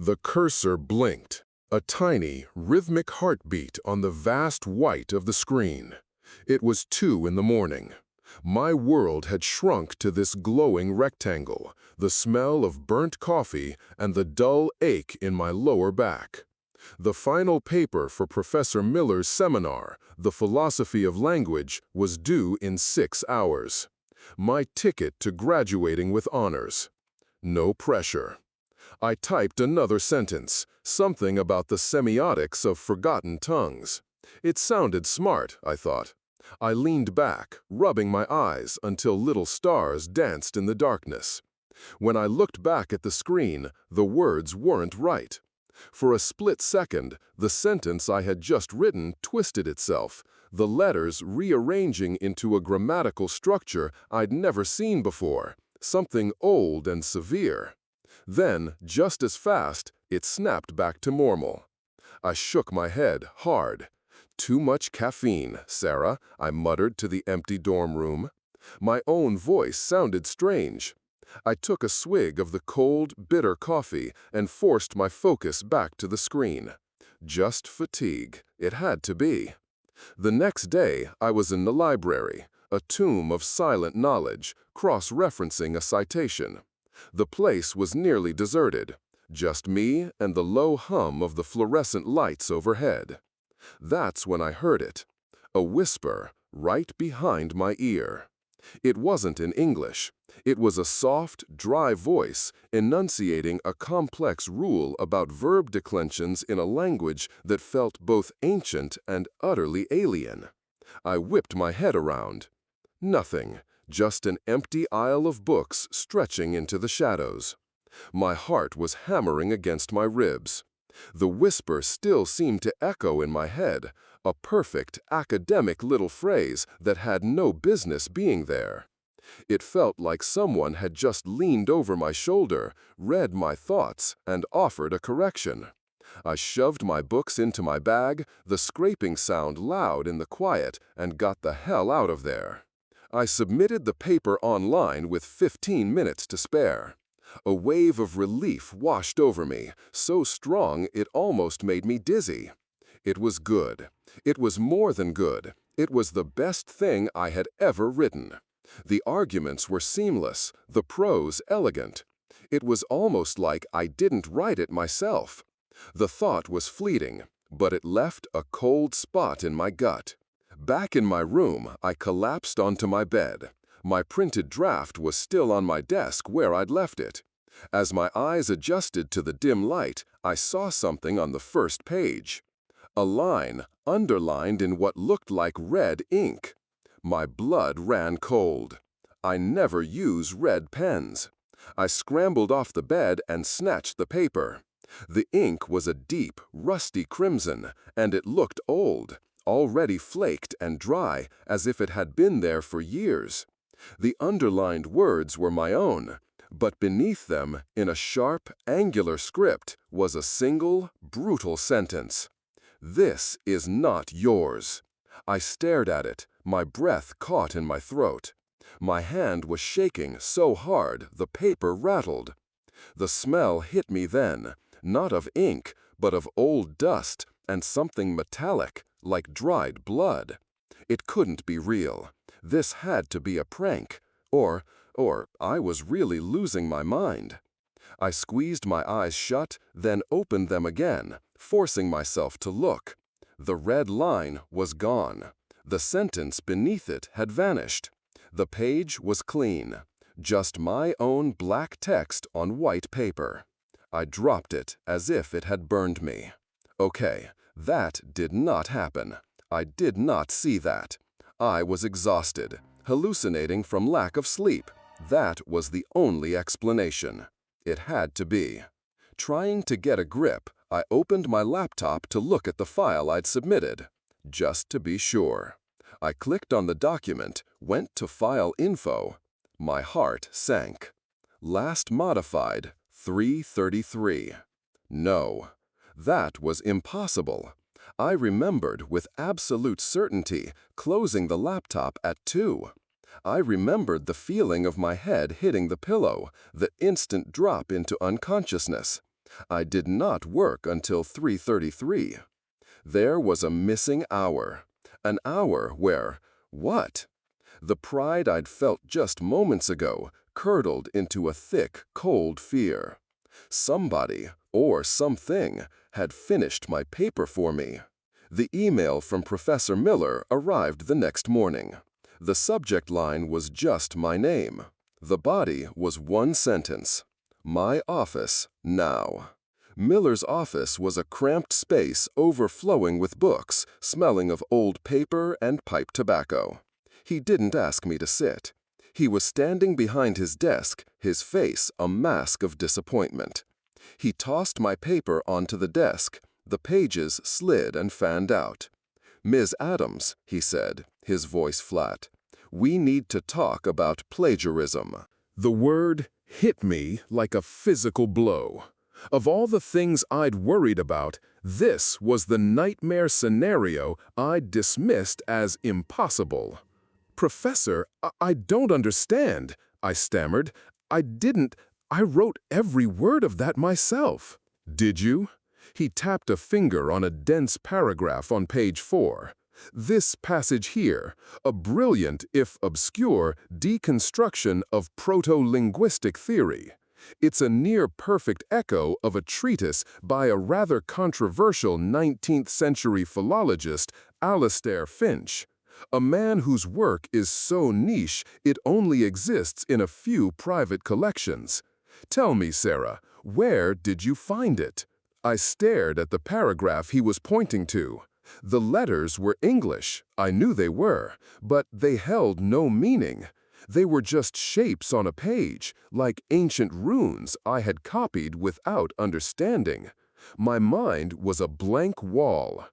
The cursor blinked, a tiny, rhythmic heartbeat on the vast white of the screen. It was 2 in the morning. My world had shrunk to this glowing rectangle, the smell of burnt coffee and the dull ache in my lower back. The final paper for Professor Miller's seminar, The Philosophy of Language, was due in 6 hours. My ticket to graduating with honors. No pressure. I typed another sentence, something about the semiotics of forgotten tongues. It sounded smart, I thought. I leaned back, rubbing my eyes until little stars danced in the darkness. When I looked back at the screen, the words weren't right. For a split second, the sentence I had just written twisted itself, the letters rearranging into a grammatical structure I'd never seen before, something old and severe. Then, just as fast, it snapped back to normal. I shook my head hard. "Too much caffeine, Sarah," I muttered to the empty dorm room. My own voice sounded strange. I took a swig of the cold, bitter coffee and forced my focus back to the screen. Just fatigue. It had to be. The next day, I was in the library, a tomb of silent knowledge, cross-referencing a citation. The place was nearly deserted, just me and the low hum of the fluorescent lights overhead. That's when I heard it, a whisper right behind my ear. It wasn't in English. It was a soft, dry voice enunciating a complex rule about verb declensions in a language that felt both ancient and utterly alien. I whipped my head around. Nothing. Just an empty aisle of books stretching into the shadows. My heart was hammering against my ribs. The whisper still seemed to echo in my head, a perfect, academic little phrase that had no business being there. It felt like someone had just leaned over my shoulder, read my thoughts, and offered a correction. I shoved my books into my bag, the scraping sound loud in the quiet, and got the hell out of there. I submitted the paper online with 15 minutes to spare. A wave of relief washed over me, so strong it almost made me dizzy. It was good. It was more than good. It was the best thing I had ever written. The arguments were seamless, the prose elegant. It was almost like I didn't write it myself. The thought was fleeting, but it left a cold spot in my gut. Back in my room, I collapsed onto my bed. My printed draft was still on my desk where I'd left it. As my eyes adjusted to the dim light, I saw something on the first page. A line, underlined in what looked like red ink. My blood ran cold. I never use red pens. I scrambled off the bed and snatched the paper. The ink was a deep, rusty crimson, and it looked old, already flaked and dry, as if it had been there for years. The underlined words were my own, but beneath them, in a sharp, angular script, was a single, brutal sentence. "This is not yours." I stared at it, my breath caught in my throat. My hand was shaking so hard the paper rattled. The smell hit me then, not of ink, but of old dust and something metallic, like dried blood. It couldn't be real. This had to be a prank. Or I was really losing my mind. I squeezed my eyes shut, then opened them again, forcing myself to look. The red line was gone. The sentence beneath it had vanished. The page was clean. Just my own black text on white paper. I dropped it as if it had burned me. Okay, that did not happen. I did not see that. I was exhausted, hallucinating from lack of sleep. That was the only explanation. It had to be. Trying to get a grip, I opened my laptop to look at the file I'd submitted, just to be sure. I clicked on the document, went to File Info. My heart sank. Last modified, 3:33. No, that was impossible. I remembered with absolute certainty closing the laptop at 2. I remembered the feeling of my head hitting the pillow, the instant drop into unconsciousness. I did not work until 3:33. There was a missing hour. An hour where, what? The pride I'd felt just moments ago curdled into a thick, cold fear. Somebody, or something, had finished my paper for me. The email from Professor Miller arrived the next morning. The subject line was just my name. The body was one sentence. My office, now. Miller's office was a cramped space overflowing with books, smelling of old paper and pipe tobacco. He didn't ask me to sit. He was standing behind his desk, his face a mask of disappointment. He tossed my paper onto the desk. The pages slid and fanned out. "Ms. Adams," he said, his voice flat, "we need to talk about plagiarism." The word hit me like a physical blow. Of all the things I'd worried about, this was the nightmare scenario I'd dismissed as impossible. "Professor, I don't understand," I stammered. I wrote every word of that myself." "Did you?" He tapped a finger on a dense paragraph on page 4. "This passage here, a brilliant, if obscure, deconstruction of proto-linguistic theory. It's a near-perfect echo of a treatise by a rather controversial 19th-century philologist, Alastair Finch, a man whose work is so niche it only exists in a few private collections. Tell me, Sarah, where did you find it?" I stared at the paragraph he was pointing to. The letters were English, I knew they were, but they held no meaning. They were just shapes on a page, like ancient runes I had copied without understanding. My mind was a blank wall.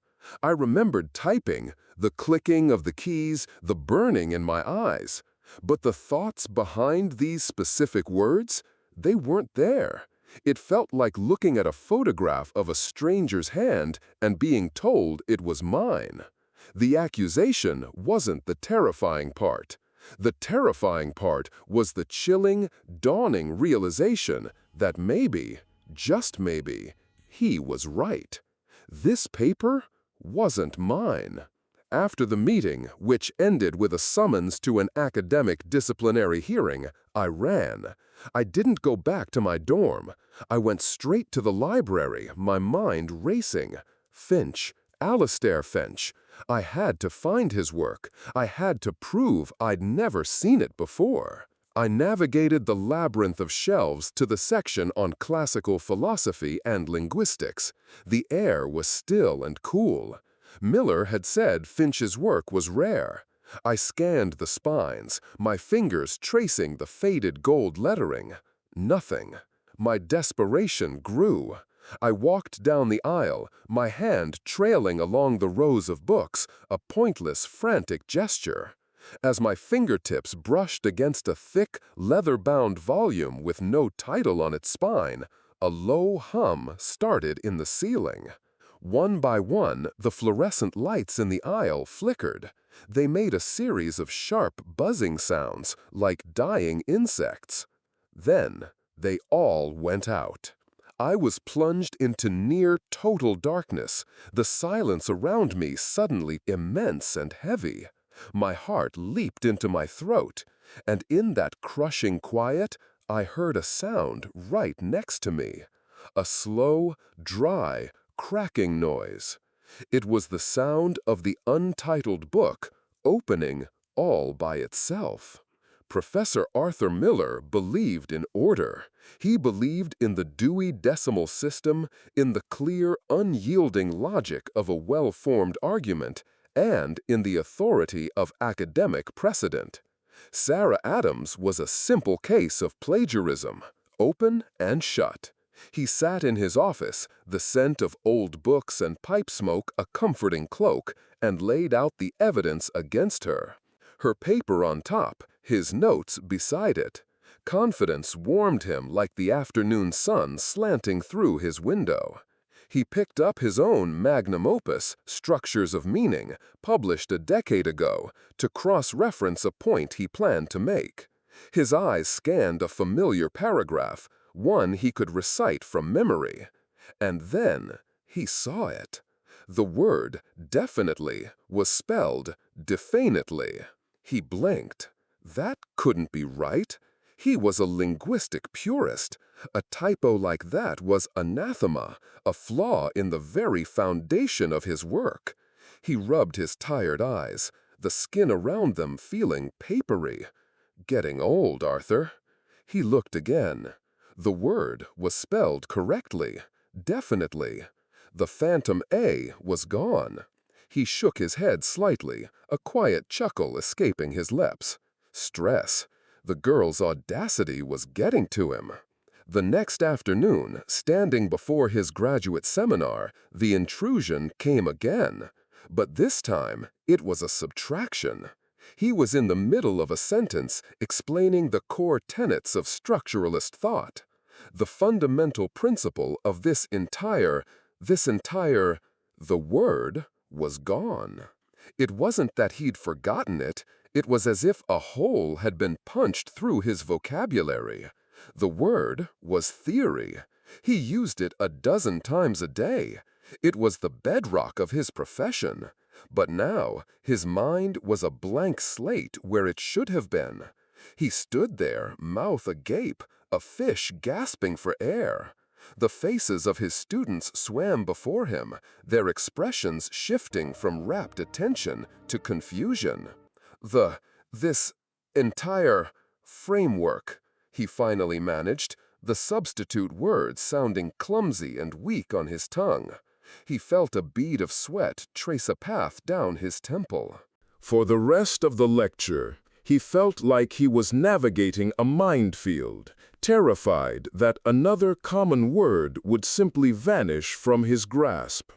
I remembered typing, the clicking of the keys, the burning in my eyes. But the thoughts behind these specific words, they weren't there. It felt like looking at a photograph of a stranger's hand and being told it was mine. The accusation wasn't the terrifying part. The terrifying part was the chilling, dawning realization that maybe, just maybe, he was right. This paper wasn't mine. After the meeting, which ended with a summons to an academic disciplinary hearing, I ran. I didn't go back to my dorm. I went straight to the library, my mind racing. Finch, Alastair Finch. I had to find his work. I had to prove I'd never seen it before. I navigated the labyrinth of shelves to the section on classical philosophy and linguistics. The air was still and cool. Miller had said Finch's work was rare. I scanned the spines, my fingers tracing the faded gold lettering. Nothing. My desperation grew. I walked down the aisle, my hand trailing along the rows of books, a pointless, frantic gesture. As my fingertips brushed against a thick, leather-bound volume with no title on its spine, a low hum started in the ceiling. One by one, the fluorescent lights in the aisle flickered. They made a series of sharp, buzzing sounds, like dying insects. Then, they all went out. I was plunged into near-total darkness, the silence around me suddenly immense and heavy. My heart leaped into my throat, and in that crushing quiet, I heard a sound right next to me. A slow, dry, cracking noise. It was the sound of the untitled book opening all by itself. Professor Arthur Miller believed in order. He believed in the Dewey Decimal System, in the clear, unyielding logic of a well-formed argument, and in the authority of academic precedent. Sarah Adams was a simple case of plagiarism, open and shut. He sat in his office, the scent of old books and pipe smoke a comforting cloak, and laid out the evidence against her. Her paper on top, his notes beside it. Confidence warmed him like the afternoon sun slanting through his window. He picked up his own magnum opus, Structures of Meaning, published a decade ago, to cross-reference a point he planned to make. His eyes scanned a familiar paragraph. one he could recite from memory. And then he saw it. The word definitely was spelled definitely. He blinked. That couldn't be right. He was a linguistic purist. A typo like that was anathema, a flaw in the very foundation of his work. He rubbed his tired eyes, the skin around them feeling papery. Getting old, Arthur. He looked again. The word was spelled correctly, definitely. The phantom A was gone. He shook his head slightly, a quiet chuckle escaping his lips. Stress. The girl's audacity was getting to him. The next afternoon, standing before his graduate seminar, the intrusion came again. But this time, it was a subtraction. He was in the middle of a sentence explaining the core tenets of structuralist thought. The fundamental principle of this entire, the word was gone. It wasn't that he'd forgotten it. It was as if a hole had been punched through his vocabulary. The word was theory. He used it a dozen times a day. It was the bedrock of his profession. But now, his mind was a blank slate where it should have been. He stood there, mouth agape, a fish gasping for air. The faces of his students swam before him, their expressions shifting from rapt attention to confusion. This entire framework, he finally managed, the substitute words sounding clumsy and weak on his tongue. He felt a bead of sweat trace a path down his temple. For the rest of the lecture, he felt like he was navigating a minefield, terrified that another common word would simply vanish from his grasp.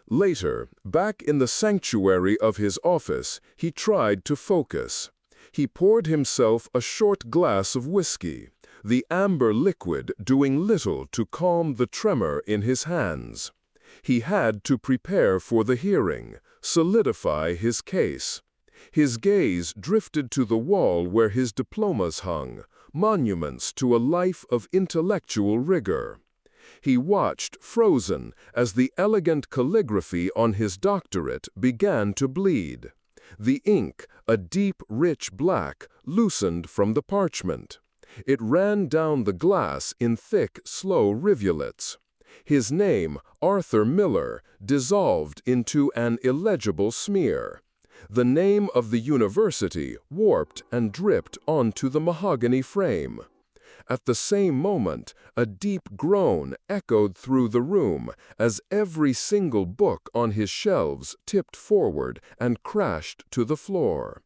Later, back in the sanctuary of his office, he tried to focus. He poured himself a short glass of whiskey, the amber liquid doing little to calm the tremor in his hands. He had to prepare for the hearing, solidify his case. His gaze drifted to the wall where his diplomas hung, monuments to a life of intellectual rigor. He watched, frozen, as the elegant calligraphy on his doctorate began to bleed. The ink, a deep, rich black, loosened from the parchment. It ran down the glass in thick, slow rivulets. His name, Arthur Miller, dissolved into an illegible smear. The name of the university warped and dripped onto the mahogany frame. At the same moment, a deep groan echoed through the room as every single book on his shelves tipped forward and crashed to the floor.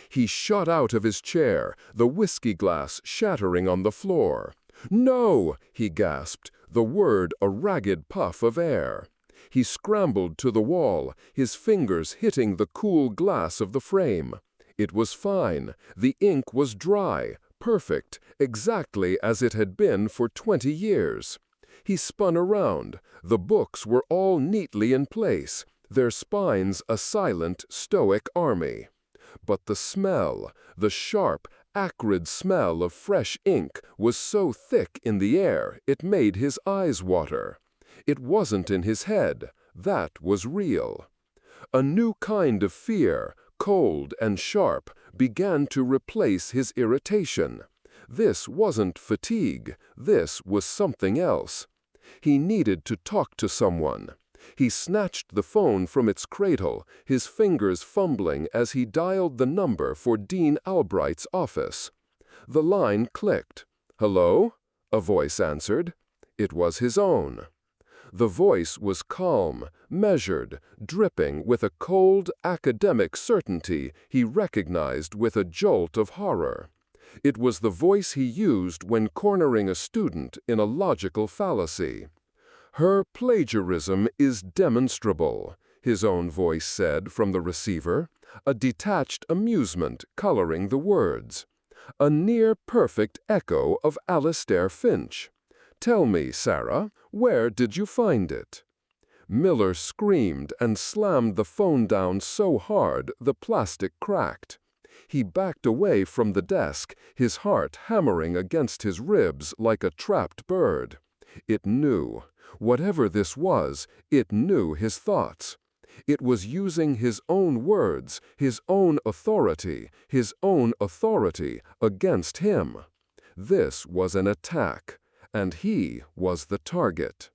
He shot out of his chair, the whiskey glass shattering on the floor. "No!" he gasped, the word a ragged puff of air. He scrambled to the wall, his fingers hitting the cool glass of the frame. It was fine. The ink was dry, perfect, exactly as it had been for 20 years. He spun around. The books were all neatly in place, their spines a silent, stoic army. But the smell, the sharp, acrid smell of fresh ink was so thick in the air it made his eyes water. It wasn't in his head. That was real. A new kind of fear, cold and sharp, began to replace his irritation. This wasn't fatigue. This was something else. He needed to talk to someone. He snatched the phone from its cradle, his fingers fumbling as he dialed the number for Dean Albright's office. The line clicked. "Hello?" a voice answered. It was his own. The voice was calm, measured, dripping with a cold, academic certainty he recognized with a jolt of horror. It was the voice he used when cornering a student in a logical fallacy. "Her plagiarism is demonstrable," his own voice said from the receiver, a detached amusement coloring the words. A near-perfect echo of Alastair Finch. "Tell me, Sarah, where did you find it?" Miller screamed and slammed the phone down so hard the plastic cracked. He backed away from the desk, his heart hammering against his ribs like a trapped bird. It knew. Whatever this was, it knew his thoughts. It was using his own words, his own authority against him. This was an attack, and he was the target.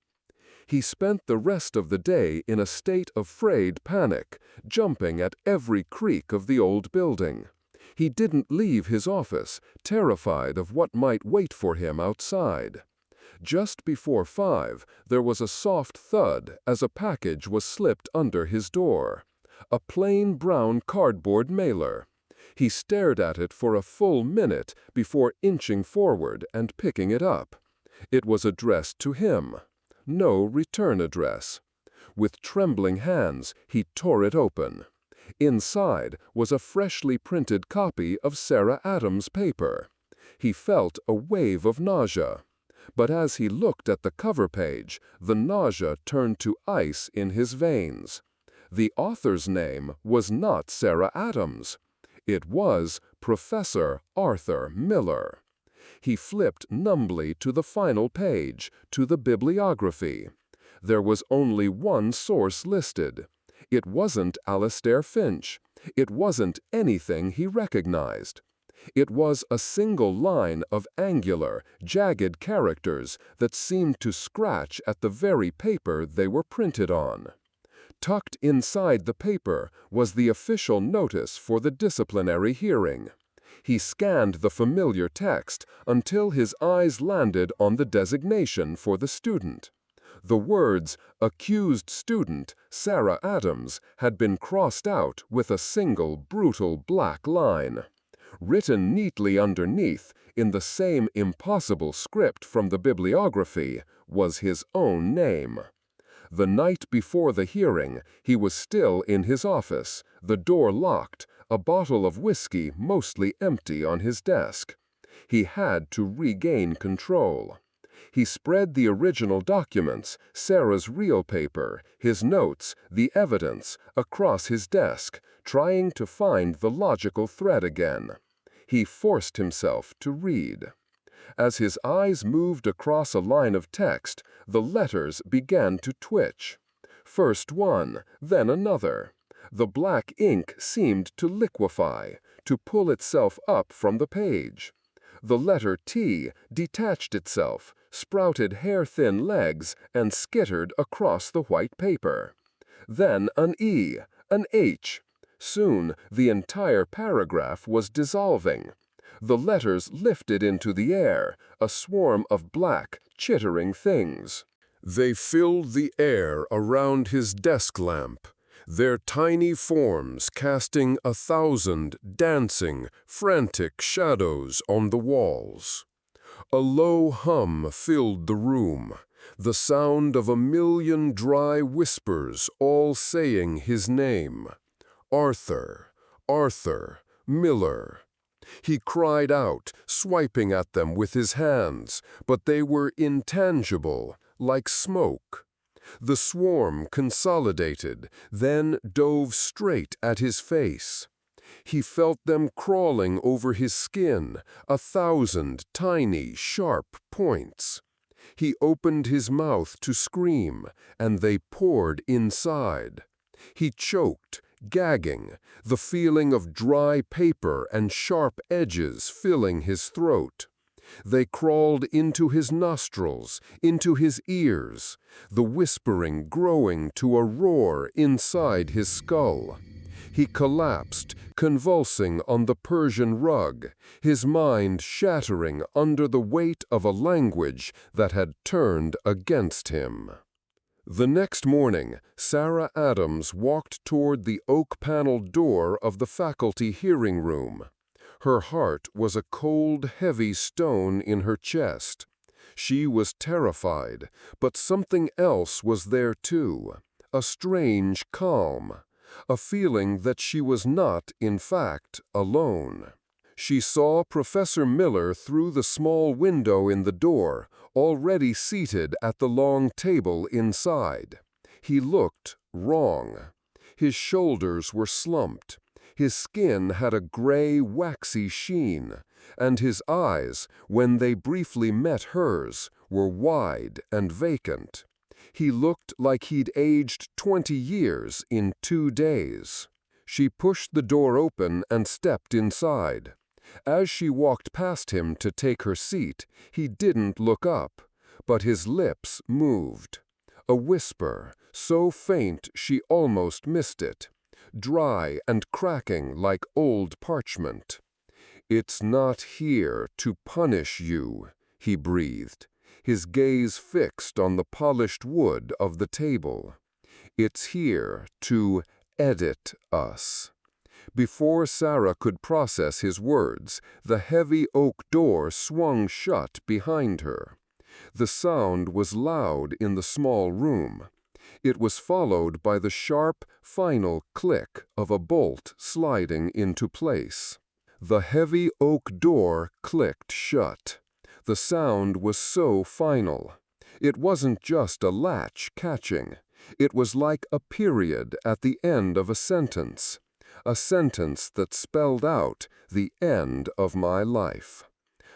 He spent the rest of the day in a state of frayed panic, jumping at every creak of the old building. He didn't leave his office, terrified of what might wait for him outside. Just before 5, there was a soft thud as a package was slipped under his door. A plain brown cardboard mailer. He stared at it for a full minute before inching forward and picking it up. It was addressed to him. No return address. With trembling hands, he tore it open. Inside was a freshly printed copy of Sarah Adams' paper. He felt a wave of nausea. But as he looked at the cover page, the nausea turned to ice in his veins. The author's name was not Sarah Adams. It was Professor Arthur Miller. He flipped numbly to the final page, to the bibliography. There was only one source listed. It wasn't Alastair Finch. It wasn't anything he recognized. It was a single line of angular, jagged characters that seemed to scratch at the very paper they were printed on. Tucked inside the paper was the official notice for the disciplinary hearing. He scanned the familiar text until his eyes landed on the designation for the student. The words, "Accused student, Sarah Adams," had been crossed out with a single brutal black line. Written neatly underneath, in the same impossible script from the bibliography, was his own name. The night before the hearing, he was still in his office, the door locked, a bottle of whiskey mostly empty on his desk. He had to regain control. He spread the original documents, Sarah's real paper, his notes, the evidence, across his desk, trying to find the logical thread again. He forced himself to read. As his eyes moved across a line of text, the letters began to twitch. First one, then another. The black ink seemed to liquefy, to pull itself up from the page. The letter T detached itself, sprouted hair-thin legs, and skittered across the white paper. Then an E, an H. Soon the entire paragraph was dissolving. The letters lifted into the air, a swarm of black, chittering things. They filled the air around his desk lamp, their tiny forms casting 1,000 dancing, frantic shadows on the walls. A low hum filled the room, the sound of 1,000,000 dry whispers all saying his name. Arthur, Arthur, Miller. He cried out, swiping at them with his hands, but they were intangible, like smoke. The swarm consolidated, then dove straight at his face. He felt them crawling over his skin, 1,000 tiny, sharp points. He opened his mouth to scream, and they poured inside. He choked, gagging, the feeling of dry paper and sharp edges filling his throat. They crawled into his nostrils, into his ears, the whispering growing to a roar inside his skull. He collapsed, convulsing on the Persian rug, his mind shattering under the weight of a language that had turned against him. The next morning, Sarah Adams walked toward the oak-paneled door of the faculty hearing room. Her heart was a cold, heavy stone in her chest. She was terrified, but something else was there too, a strange calm, a feeling that she was not, in fact, alone. She saw Professor Miller through the small window in the door, already seated at the long table inside. He looked wrong. His shoulders were slumped. His skin had a gray, waxy sheen, and his eyes, when they briefly met hers, were wide and vacant. He looked like he'd aged 20 years in 2 days. She pushed the door open and stepped inside. As she walked past him to take her seat, he didn't look up, but his lips moved. A whisper, so faint she almost missed it, dry and cracking like old parchment. "It's not here to punish you," he breathed, his gaze fixed on the polished wood of the table. "It's here to edit us." Before Sarah could process his words, the heavy oak door swung shut behind her. The sound was loud in the small room. It was followed by the sharp, final click of a bolt sliding into place. The heavy oak door clicked shut. The sound was so final. It wasn't just a latch catching. It was like a period at the end of a sentence that spelled out the end of my life.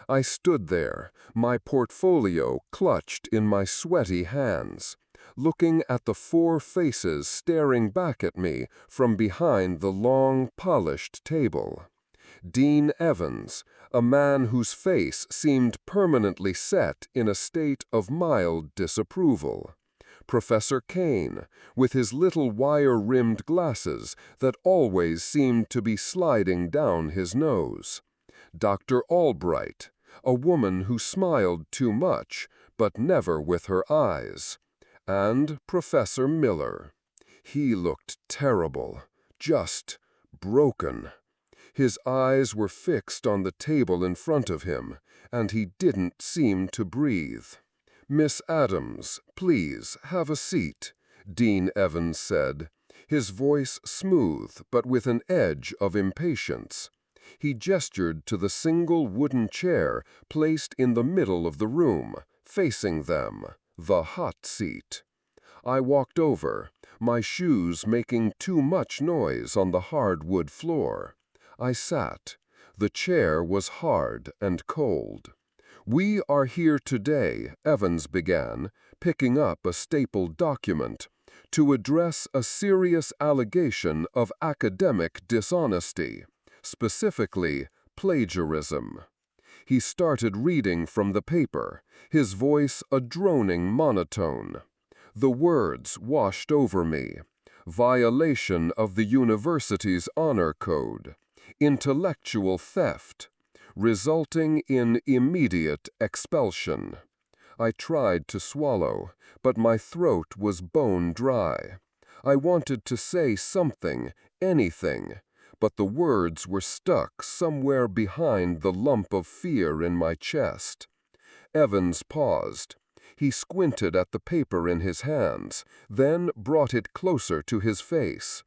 I stood there, my portfolio clutched in my sweaty hands, looking at the 4 faces staring back at me from behind the long, polished table. Dean Evans, a man whose face seemed permanently set in a state of mild disapproval. Professor Kane, with his little wire-rimmed glasses that always seemed to be sliding down his nose. Dr. Albright, a woman who smiled too much, but never with her eyes. And Professor Miller. He looked terrible, just broken. His eyes were fixed on the table in front of him, and he didn't seem to breathe. "Miss Adams, please have a seat," Dean Evans said, his voice smooth but with an edge of impatience. He gestured to the single wooden chair placed in the middle of the room, facing them, the hot seat. I walked over, my shoes making too much noise on the hardwood floor. I sat. The chair was hard and cold. "We are here today," Evans began, picking up a stapled document, "to address a serious allegation of academic dishonesty, specifically plagiarism." He started reading from the paper, his voice a droning monotone. The words washed over me. Violation of the university's honor code. Intellectual theft. Resulting in immediate expulsion. I tried to swallow, but my throat was bone dry. I wanted to say something, anything, but the words were stuck somewhere behind the lump of fear in my chest. Evans paused. He squinted at the paper in his hands, then brought it closer to his face.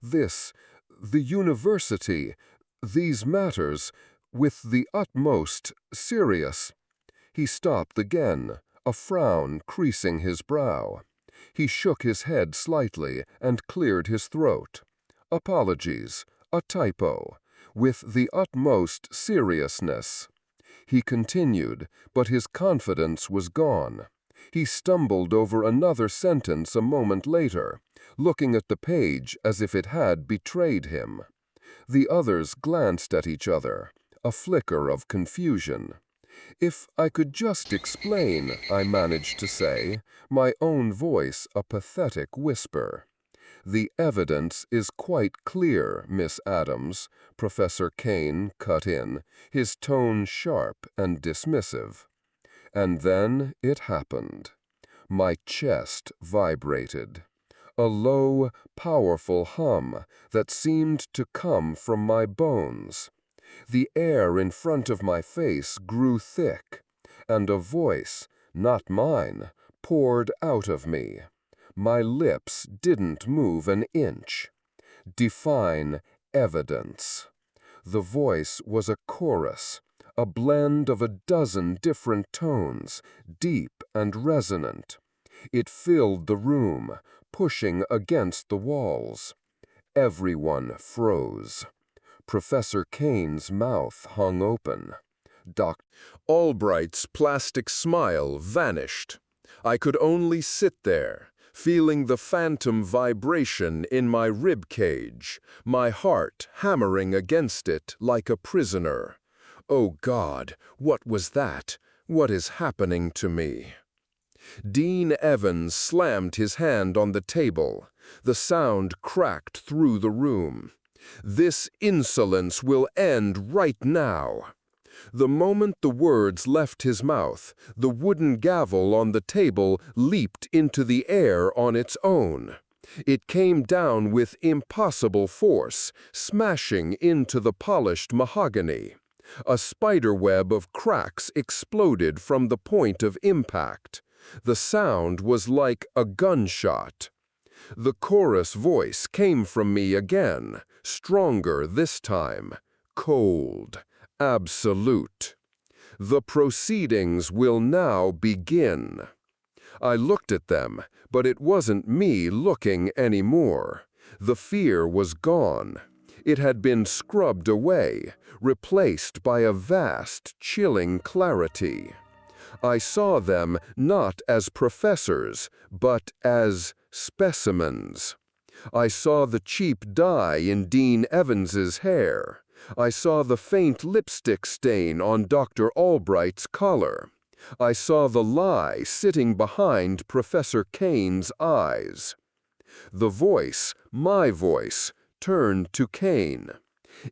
The university, these matters, with the utmost serious." He stopped again, a frown creasing his brow. He shook his head slightly and cleared his throat. "Apologies, a typo. With the utmost seriousness." He continued, but his confidence was gone. He stumbled over another sentence a moment later, looking at the page as if it had betrayed him. The others glanced at each other, a flicker of confusion. "If I could just explain," I managed to say, my own voice a pathetic whisper. "The evidence is quite clear, Miss Adams," Professor Kane cut in, his tone sharp and dismissive. And then it happened. My chest vibrated. A low, powerful hum that seemed to come from my bones. The air in front of my face grew thick, and a voice, not mine, poured out of me. My lips didn't move an inch. "Define evidence." The voice was a chorus, a blend of a dozen different tones, deep and resonant. It filled the room, pushing against the walls. Everyone froze. Professor Kane's mouth hung open. Dr. Albright's plastic smile vanished. I could only sit there, feeling the phantom vibration in my rib cage, my heart hammering against it like a prisoner. Oh God, what was that? What is happening to me? Dean Evans slammed his hand on the table. The sound cracked through the room. This insolence will end right now. The moment the words left his mouth, the wooden gavel on the table leaped into the air on its own. It came down with impossible force, smashing into the polished mahogany. A spiderweb of cracks exploded from the point of impact. The sound was like a gunshot. The chorus voice came from me again, stronger this time, cold, absolute. The proceedings will now begin. I looked at them, but it wasn't me looking anymore. The fear was gone. It had been scrubbed away, replaced by a vast, chilling clarity. I saw them not as professors, but as specimens. I saw the cheap dye in Dean Evans's hair. I saw the faint lipstick stain on Dr. Albright's collar. I saw the lie sitting behind Professor Kane's eyes. The voice, my voice, turned to Kane.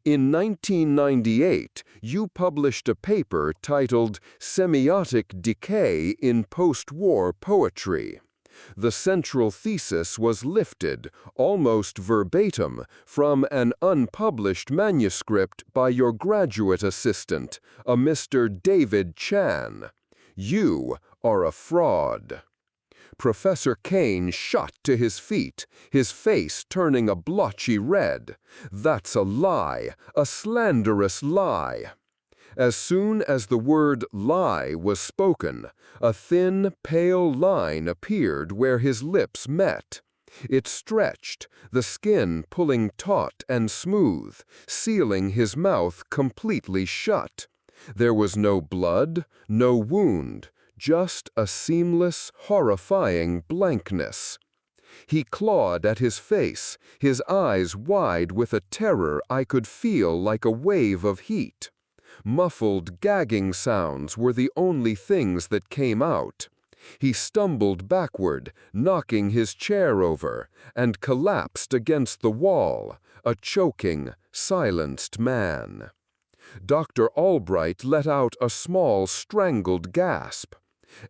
In 1998, you published a paper titled Semiotic Decay in Post-War Poetry. The central thesis was lifted, almost verbatim, from an unpublished manuscript by your graduate assistant, a Mr. David Chan. You are a fraud. Professor Kane shot to his feet, his face turning a blotchy red. That's a lie, a slanderous lie. As soon as the word lie was spoken, a thin, pale line appeared where his lips met. It stretched, the skin pulling taut and smooth, sealing his mouth completely shut. There was no blood, no wound, just a seamless, horrifying blankness. He clawed at his face, his eyes wide with a terror I could feel like a wave of heat. Muffled, gagging sounds were the only things that came out. He stumbled backward, knocking his chair over, and collapsed against the wall, a choking, silenced man. Dr. Albright let out a small, strangled gasp.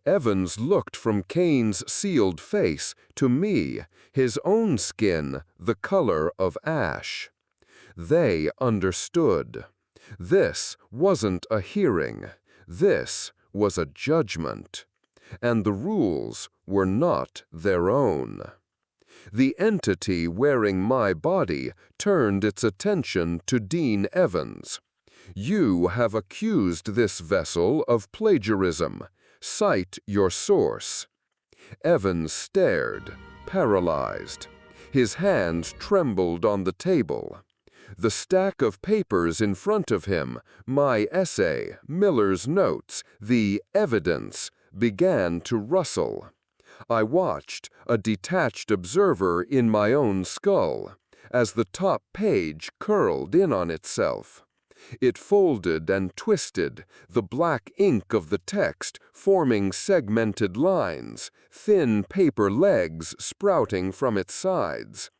Evans looked from Kane's sealed face to me, his own skin the color of ash. They understood. This wasn't a hearing. This was a judgment. And the rules were not their own. The entity wearing my body turned its attention to Dean Evans. You have accused this vessel of plagiarism. Cite your source. Evans stared, paralyzed. His hands trembled on the table. The stack of papers in front of him, my essay, Miller's notes, the evidence, began to rustle. I watched, a detached observer in my own skull, as the top page curled in on itself. It folded and twisted, the black ink of the text forming segmented lines, thin paper legs sprouting from its sides.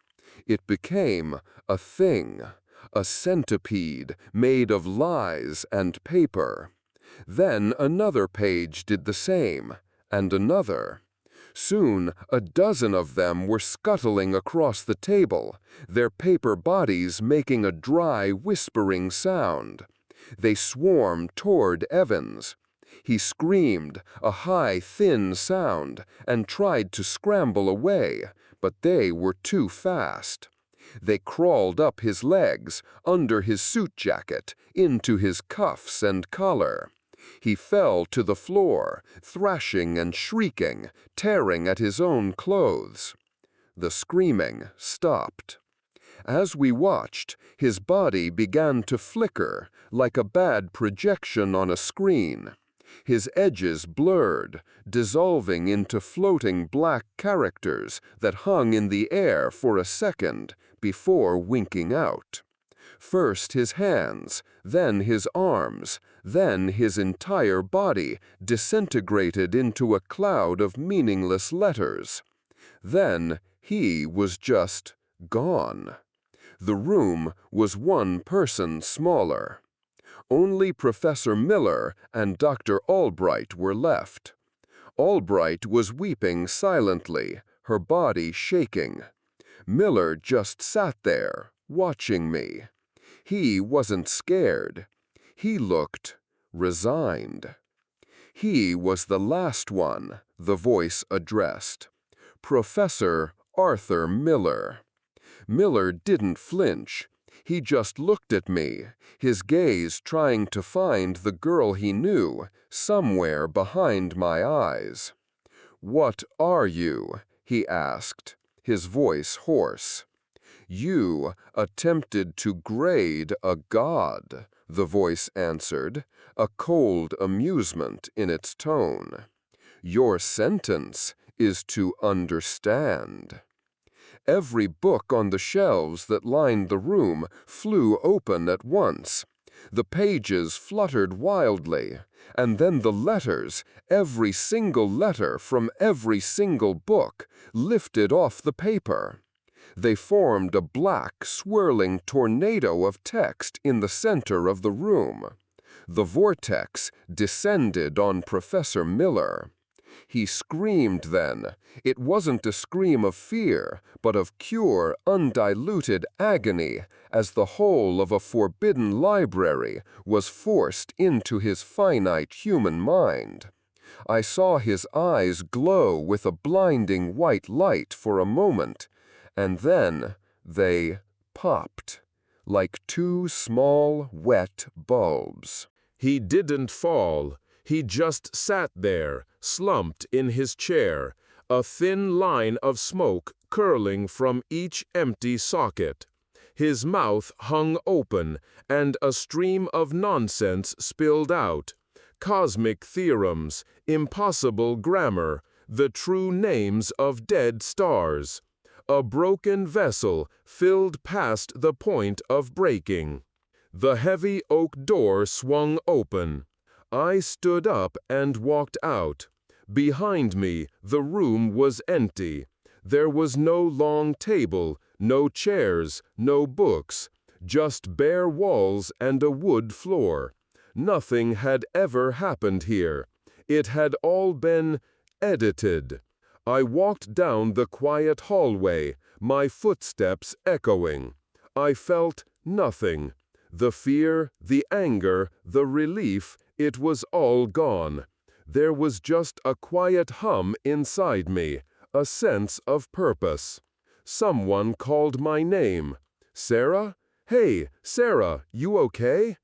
It became a thing, a centipede made of lies and paper. Then another page did the same, and another. Soon a dozen of them were scuttling across the table, their paper bodies making a dry, whispering sound. They swarmed toward Evans. He screamed, a high, thin sound, and tried to scramble away, but they were too fast. They crawled up his legs, under his suit jacket, into his cuffs and collar. He fell to the floor, thrashing and shrieking, tearing at his own clothes. The screaming stopped. As we watched, his body began to flicker like a bad projection on a screen. His edges blurred, dissolving into floating black characters that hung in the air for a second before winking out. First his hands, then his arms, then his entire body disintegrated into a cloud of meaningless letters. Then he was just gone. The room was one person smaller. Only Professor Miller and Dr. Albright were left. Albright was weeping silently, her body shaking. Miller just sat there, watching me. He wasn't scared. He looked resigned. He was the last one, the voice addressed. Professor Arthur Miller. Miller didn't flinch. He just looked at me, his gaze trying to find the girl he knew somewhere behind my eyes. "What are you?" he asked, his voice hoarse. "You attempted to grade a god," the voice answered, a cold amusement in its tone. "Your sentence is to understand." Every book on the shelves that lined the room flew open at once. The pages fluttered wildly, and then the letters, every single letter from every single book, lifted off the paper. They formed a black, swirling tornado of text in the center of the room. The vortex descended on Professor Miller. He screamed then. It wasn't a scream of fear, but of pure, undiluted agony, as the whole of a forbidden library was forced into his finite human mind. I saw his eyes glow with a blinding white light for a moment, and then they popped, like two small, wet bulbs. He didn't fall. He just sat there, slumped in his chair, a thin line of smoke curling from each empty socket. His mouth hung open, and a stream of nonsense spilled out. Cosmic theorems, impossible grammar, the true names of dead stars. A broken vessel filled past the point of breaking. The heavy oak door swung open. I stood up and walked out. Behind me, the room was empty. There was no long table, no chairs, no books, just bare walls and a wood floor. Nothing had ever happened here. It had all been edited. I walked down the quiet hallway, my footsteps echoing. I felt nothing. The fear, the anger, the relief, it was all gone. There was just a quiet hum inside me, a sense of purpose. Someone called my name. "Sarah? Hey, Sarah, you okay?"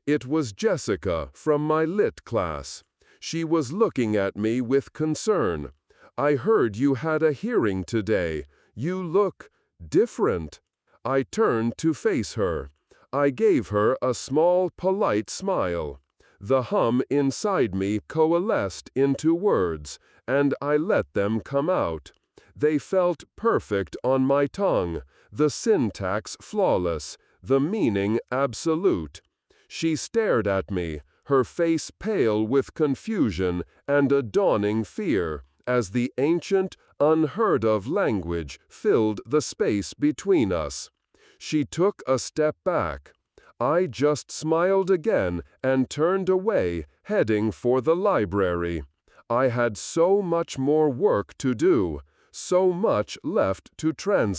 It was Jessica from my lit class. She was looking at me with concern. "I heard you had a hearing today. You look different." I turned to face her. I gave her a small, polite smile. The hum inside me coalesced into words, and I let them come out. They felt perfect on my tongue, the syntax flawless, the meaning absolute. She stared at me, her face pale with confusion and a dawning fear, as the ancient, unheard-of language filled the space between us. She took a step back. I just smiled again and turned away, heading for the library. I had so much more work to do, so much left to translate.